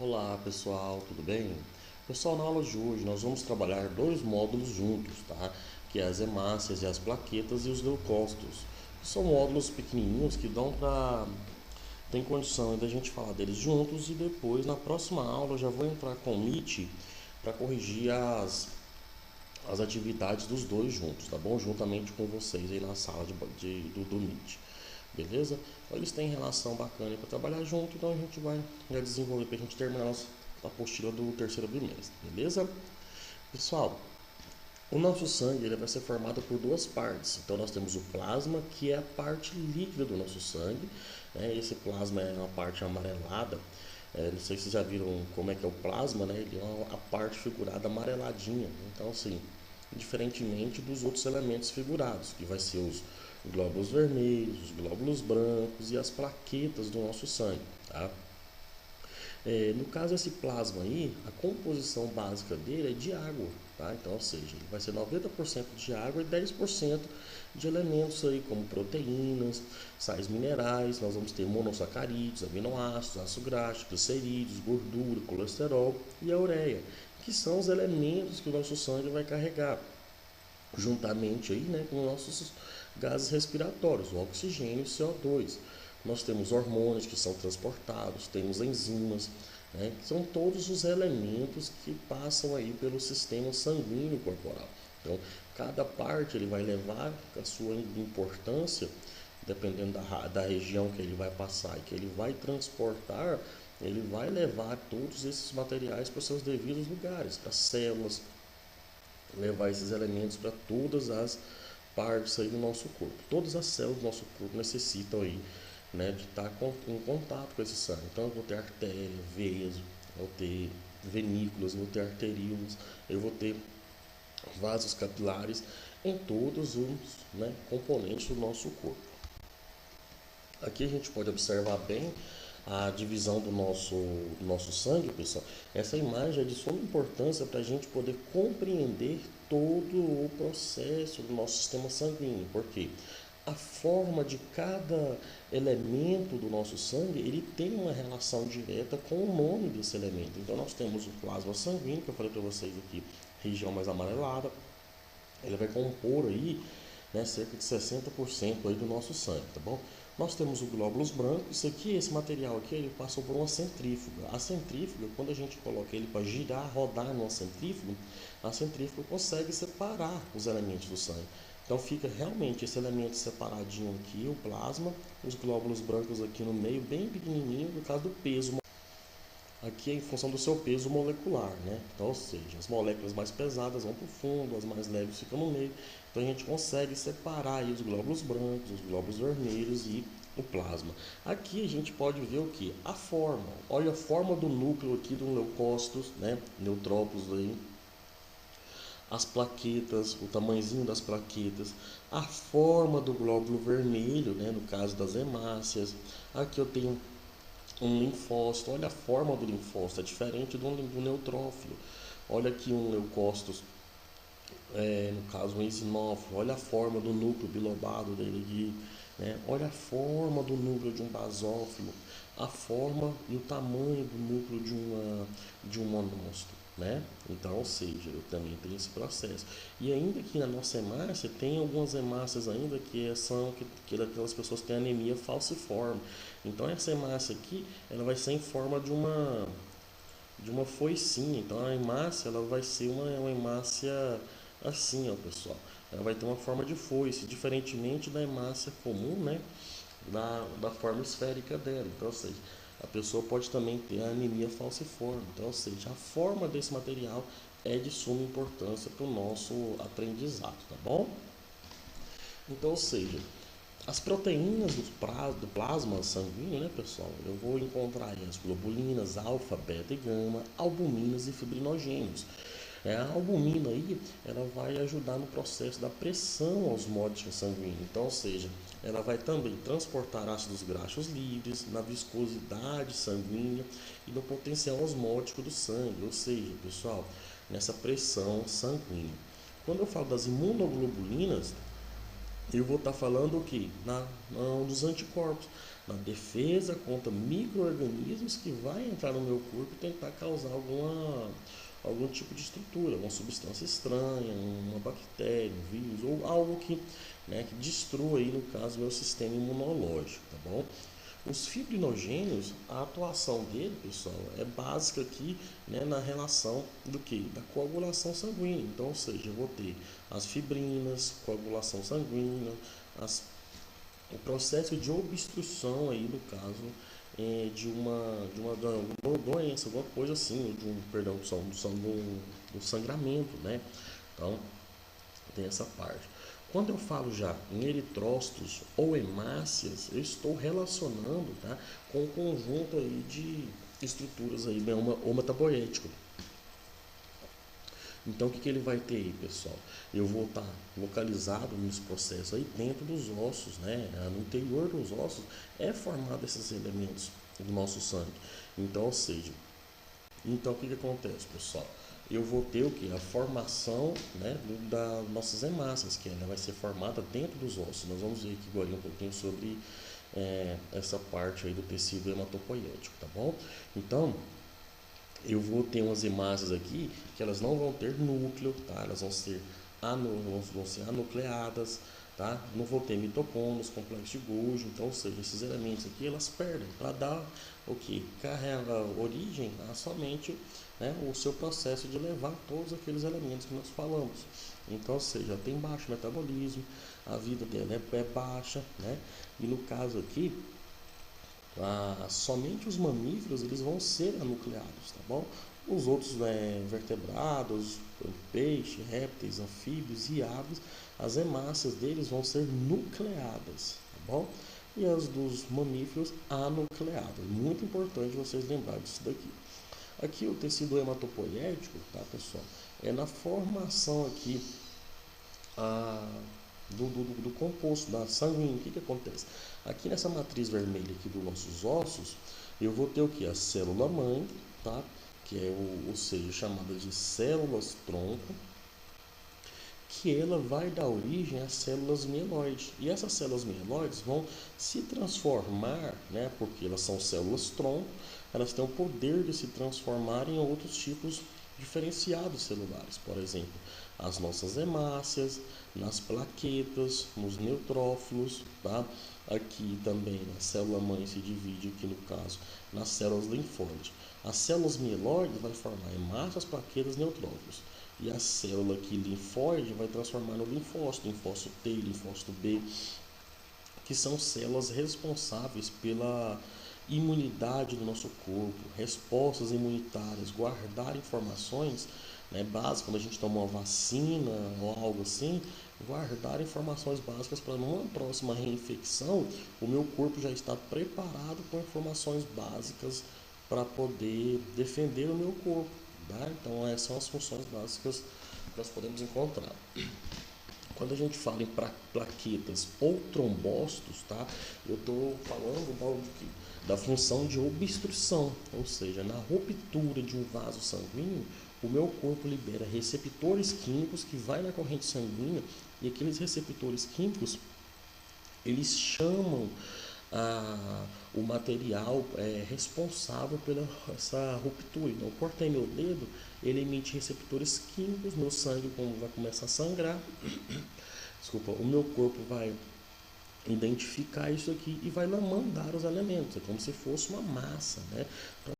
Olá pessoal, tudo bem? Pessoal, na aula de hoje nós vamos trabalhar dois módulos juntos, tá? Que é as hemácias e as plaquetas e os leucócitos. São módulos pequenininhos que dão para tem condição da gente falar deles juntos, e depois na próxima aula eu já vou entrar com o Meet para corrigir as atividades dos dois juntos, tá bom? Juntamente com vocês aí na sala do Meet. Beleza? Então, eles têm relação bacana para trabalhar junto, então a gente vai já desenvolver para a gente terminar a apostila do terceiro bimestre, beleza? Pessoal, o nosso sangue ele vai ser formado por duas partes. Então nós temos o plasma, que é a parte líquida do nosso sangue, né? Esse plasma é uma parte amarelada. Não sei se vocês já viram como é que é o plasma, né? Ele é a parte figurada amareladinha. Então, assim, diferentemente dos outros elementos figurados, que vai ser os glóbulos vermelhos, os glóbulos brancos e as plaquetas do nosso sangue, tá? No caso esse plasma aí, a composição básica dele é de água, tá? Então, ou seja, ele vai ser 90% de água e 10% de elementos aí como proteínas, sais minerais, nós vamos ter monossacarídeos, aminoácidos, ácido graxo, glicerídeos, gordura, colesterol e a ureia, que são os elementos que o nosso sangue vai carregar, juntamente aí, né, com nossos gases respiratórios, o oxigênio e o CO2. Nós temos hormônios que são transportados, temos enzimas, né, que são todos os elementos que passam aí pelo sistema sanguíneo corporal. Então, cada parte ele vai levar a sua importância, dependendo da região que ele vai passar e que ele vai transportar, ele vai levar todos esses materiais para os seus devidos lugares, para as células, levar esses elementos para todas as partes aí do nosso corpo. Todas as células do nosso corpo necessitam aí, né, de estar em contato com esse sangue. Então eu vou ter artéria, veias, eu vou ter venículas, eu vou ter arteríolas, eu vou ter vasos capilares em todos os, né, componentes do nosso corpo. Aqui a gente pode observar bem a divisão do nosso sangue, pessoal. Essa imagem é de suma importância para a gente poder compreender todo o processo do nosso sistema sanguíneo, porque a forma de cada elemento do nosso sangue, ele tem uma relação direta com o nome desse elemento. Então nós temos o plasma sanguíneo, que eu falei para vocês aqui, região mais amarelada, ele vai compor aí, né, cerca de 60% aí do nosso sangue, tá bom? Nós temos o glóbulos brancos. Isso aqui, esse material aqui, ele passou por uma centrífuga. A centrífuga, quando a gente coloca ele para girar, rodar numa centrífuga, a centrífuga consegue separar os elementos do sangue. Então fica realmente esse elemento separadinho aqui, o plasma, os glóbulos brancos aqui no meio, bem pequenininho, por causa do peso. Aqui é em função do seu peso molecular, né? Então, ou seja, as moléculas mais pesadas vão para o fundo, as mais leves ficam no meio. Então a gente consegue separar aí os glóbulos brancos, os glóbulos vermelhos e o plasma. Aqui a gente pode ver o que? A forma. Olha a forma do núcleo aqui do leucócitos, né? Neutrófilos aí. As plaquetas, o tamanhozinho das plaquetas, a forma do glóbulo vermelho, né? No caso das hemácias. Aqui eu tenho um linfócito, olha a forma do linfócito, é diferente do neutrófilo. Olha aqui um leucócito, no caso um eosinófilo, olha a forma do núcleo bilobado dele aqui, né? Olha a forma do núcleo de um basófilo, a forma e o tamanho do núcleo de um monócito, né? Então, ou seja, eu também tenho esse processo. E ainda que na nossa hemácia, tem algumas hemácias ainda que são que daquelas pessoas que têm anemia falciforme. Então essa hemácia aqui, ela vai ser em forma de uma foicinha. Então a hemácia, ela vai ser uma hemácia assim, ó, pessoal. Ela vai ter uma forma de foice, diferentemente da hemácia comum, né? Da forma esférica dela. Então, ou seja, a pessoa pode também ter a anemia falciforme. Então, ou seja, a forma desse material é de suma importância para o nosso aprendizado, tá bom? Então, ou seja, as proteínas do plasma sanguíneo, né, pessoal? Eu vou encontrar aí as globulinas, alfa, beta e gama, albuminas e fibrinogênios. A albumina aí, ela vai ajudar no processo da pressão osmótica sanguínea. Então, ou seja, ela vai também transportar ácidos graxos livres na viscosidade sanguínea e no potencial osmótico do sangue. Ou seja, pessoal, nessa pressão sanguínea. Quando eu falo das imunoglobulinas, eu vou estar falando o que? Dos anticorpos, na defesa contra micro-organismos que vai entrar no meu corpo e tentar causar algum tipo de estrutura, uma substância estranha, uma bactéria, um vírus ou algo que, que destrua aí, no caso, meu sistema imunológico, tá bom? Os fibrinogênios, a atuação dele, pessoal, é básica aqui, na relação do que? Da coagulação sanguínea. Então, ou seja, eu vou ter as fibrinas, coagulação sanguínea, o processo de obstrução aí, no caso, de uma doença, alguma coisa assim, de um, perdão, do sangramento, né? Então, tem essa parte. Quando eu falo já em eritrócitos ou hemácias, eu estou relacionando, tá, com um conjunto aí de estruturas aí, o metaboético. Então, o que ele vai ter aí, pessoal? Eu vou estar localizado nesse processo aí dentro dos ossos, né? No interior dos ossos é formado esses elementos do nosso sangue. Então, ou seja, então, o que acontece, pessoal? Eu vou ter o que? A formação, né, das nossas hemácias, que ela vai ser formada dentro dos ossos. Nós vamos ver aqui agora um pouquinho sobre essa parte aí do tecido hematopoético, tá bom? Então, eu vou ter umas hemácias aqui que elas não vão ter núcleo, tá? Elas vão ser anucleadas, tá? Não vou ter mitocôndrias, complexo de Golgi, então, ou seja, esses elementos aqui elas perdem para dar o que? Carrega origem a somente, né, o seu processo de levar todos aqueles elementos que nós falamos. Então, ou seja, tem baixo metabolismo, a vida dela é baixa, né? E no caso aqui, somente os mamíferos eles vão ser anucleados, tá bom? Os outros, vertebrados, peixe, répteis, anfíbios e aves, as hemácias deles vão ser nucleadas, tá bom? E as dos mamíferos anucleadas. Muito importante vocês lembrarem disso daqui. Aqui o tecido hematopoético, tá, pessoal? É na formação aqui do composto da sanguíneo. O que acontece? Aqui nessa matriz vermelha aqui dos nossos ossos, eu vou ter o que? A célula mãe, tá? Que é ou seja, chamada de células tronco, que ela vai dar origem às células mieloides. E essas células mieloides vão se transformar, né? Porque elas são células tronco, elas têm o poder de se transformar em outros tipos diferenciados celulares, por exemplo, as nossas hemácias, nas plaquetas, nos neutrófilos, tá? Aqui também a célula mãe se divide aqui no caso nas células linfóides. As células mieloides vai formar hemácias, plaquetas, neutrófilos. E a célula aqui linfóide vai transformar no linfócito, linfócito T, linfócito B, que são células responsáveis pela imunidade do nosso corpo, respostas imunitárias, guardar informações, básicas, quando a gente toma uma vacina ou algo assim, guardar informações básicas para numa próxima reinfecção, o meu corpo já está preparado com informações básicas para poder defender o meu corpo. Tá? Então, essas são as funções básicas que nós podemos encontrar. Quando a gente fala em plaquetas ou trombócitos, tá? Eu estou falando da função de obstrução, ou seja, na ruptura de um vaso sanguíneo, o meu corpo libera receptores químicos que vai na corrente sanguínea e aqueles receptores químicos eles chamam o material responsável pela essa ruptura. Então, eu cortei meu dedo, ele emite receptores químicos, meu sangue vai começar a sangrar, desculpa, o meu corpo vai identificar isso aqui e vai lá mandar os elementos, é como se fosse uma massa, né?